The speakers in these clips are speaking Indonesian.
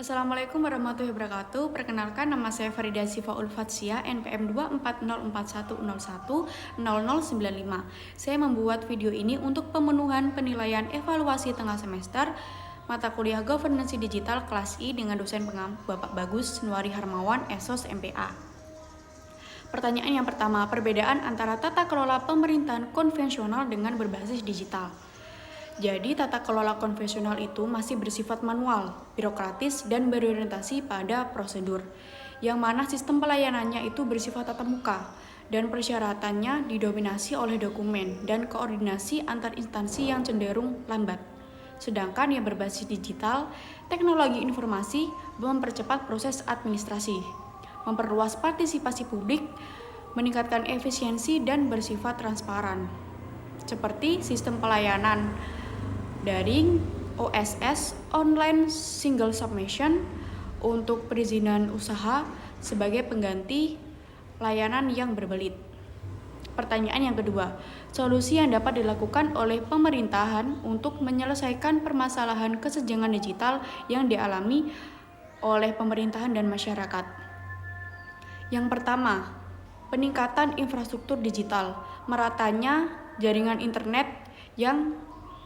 Assalamualaikum warahmatullahi wabarakatuh. Perkenalkan, nama saya Farida Sifa Ulfatsia, NPM 24041010095. Saya membuat video ini untuk pemenuhan penilaian evaluasi tengah semester mata kuliah Governance Digital kelas I dengan dosen pengampu Bapak Bagus Nuari Harmawan, Esos MPA. Pertanyaan yang pertama, perbedaan antara tata kelola pemerintahan konvensional dengan berbasis digital. Jadi, tata kelola konvensional itu masih bersifat manual, birokratis, dan berorientasi pada prosedur, yang mana sistem pelayanannya itu bersifat tatap muka, dan persyaratannya didominasi oleh dokumen dan koordinasi antar instansi yang cenderung lambat. Sedangkan yang berbasis digital, teknologi informasi mempercepat proses administrasi, memperluas partisipasi publik, meningkatkan efisiensi, dan bersifat transparan. Seperti sistem pelayanan daring, OSS, Online Single Submission, untuk perizinan usaha sebagai pengganti layanan yang berbelit. Pertanyaan yang kedua, solusi yang dapat dilakukan oleh pemerintahan untuk menyelesaikan permasalahan kesenjangan digital yang dialami oleh pemerintahan dan masyarakat. Yang pertama, peningkatan infrastruktur digital, meratanya jaringan internet yang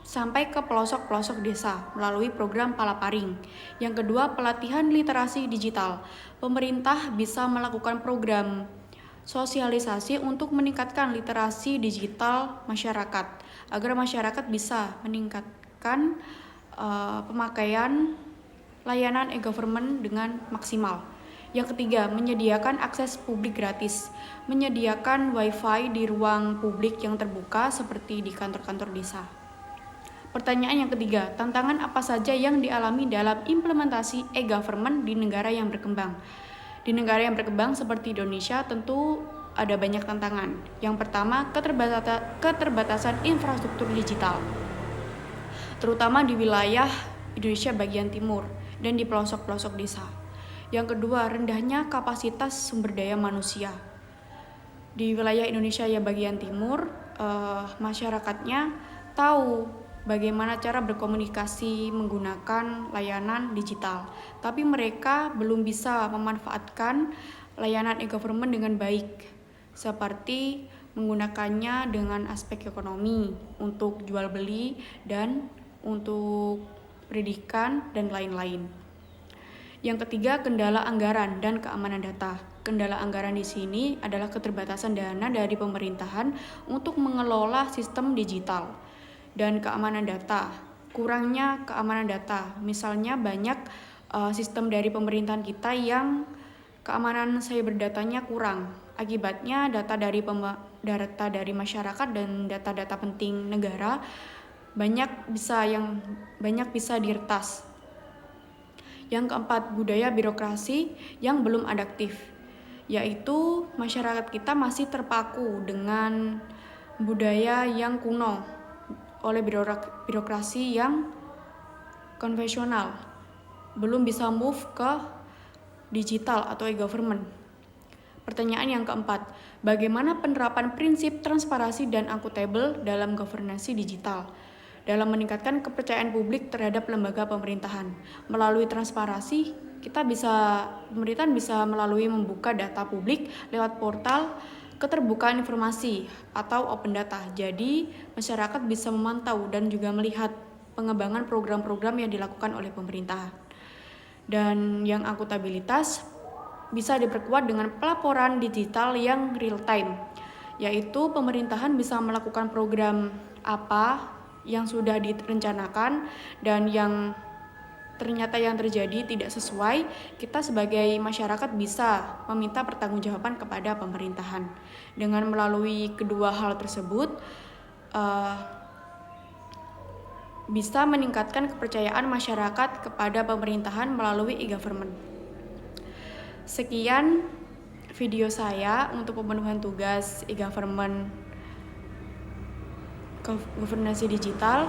sampai ke pelosok-pelosok desa melalui program Palaparing. Yang kedua, pelatihan literasi digital. Pemerintah bisa melakukan program sosialisasi untuk meningkatkan literasi digital masyarakat agar masyarakat bisa meningkatkan pemakaian layanan e-government dengan maksimal. Yang ketiga, menyediakan akses publik gratis, menyediakan wifi di ruang publik yang terbuka seperti di kantor-kantor desa. Pertanyaan yang ketiga, tantangan apa saja yang dialami dalam implementasi e-government di negara yang berkembang? Di negara yang berkembang seperti Indonesia tentu ada banyak tantangan. Yang pertama, keterbatasan infrastruktur digital, terutama di wilayah Indonesia bagian timur dan di pelosok-pelosok desa. Yang kedua, rendahnya kapasitas sumber daya manusia. Di wilayah Indonesia yang bagian timur, masyarakatnya tahu bagaimana cara berkomunikasi menggunakan layanan digital, tapi mereka belum bisa memanfaatkan layanan e-government dengan baik, seperti menggunakannya dengan aspek ekonomi, untuk jual beli, dan untuk pendidikan, dan lain-lain. Yang ketiga, kendala anggaran dan keamanan data. Kendala anggaran di sini adalah keterbatasan dana dari pemerintahan untuk mengelola sistem digital. Dan keamanan data, kurangnya keamanan data. Misalnya banyak sistem dari pemerintahan kita yang keamanan cyber datanya kurang. Akibatnya data dari masyarakat dan data-data penting negara banyak bisa diretas. Yang keempat, budaya birokrasi yang belum adaptif, yaitu masyarakat kita masih terpaku dengan budaya yang kuno oleh birokrasi yang konvensional, belum bisa move ke digital atau e-government. Pertanyaan yang keempat, bagaimana penerapan prinsip transparansi dan akuntabel dalam governance digital dalam meningkatkan kepercayaan publik terhadap lembaga pemerintahan? Melalui transparansi, pemerintahan bisa melalui membuka data publik lewat portal keterbukaan informasi atau open data. Jadi, masyarakat bisa memantau dan juga melihat pengembangan program-program yang dilakukan oleh pemerintah. Dan yang akuntabilitas bisa diperkuat dengan pelaporan digital yang real time, yaitu pemerintahan bisa melakukan program apa yang sudah direncanakan dan yang ternyata yang terjadi tidak sesuai, kita sebagai masyarakat bisa meminta pertanggungjawaban kepada pemerintahan. Dengan melalui kedua hal tersebut, bisa meningkatkan kepercayaan masyarakat kepada pemerintahan melalui e-government. Sekian video saya untuk pemenuhan tugas e-government governance digital.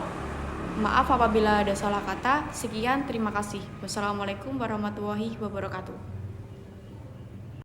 Maaf apabila ada salah kata. Sekian, terima kasih. Wassalamualaikum warahmatullahi wabarakatuh.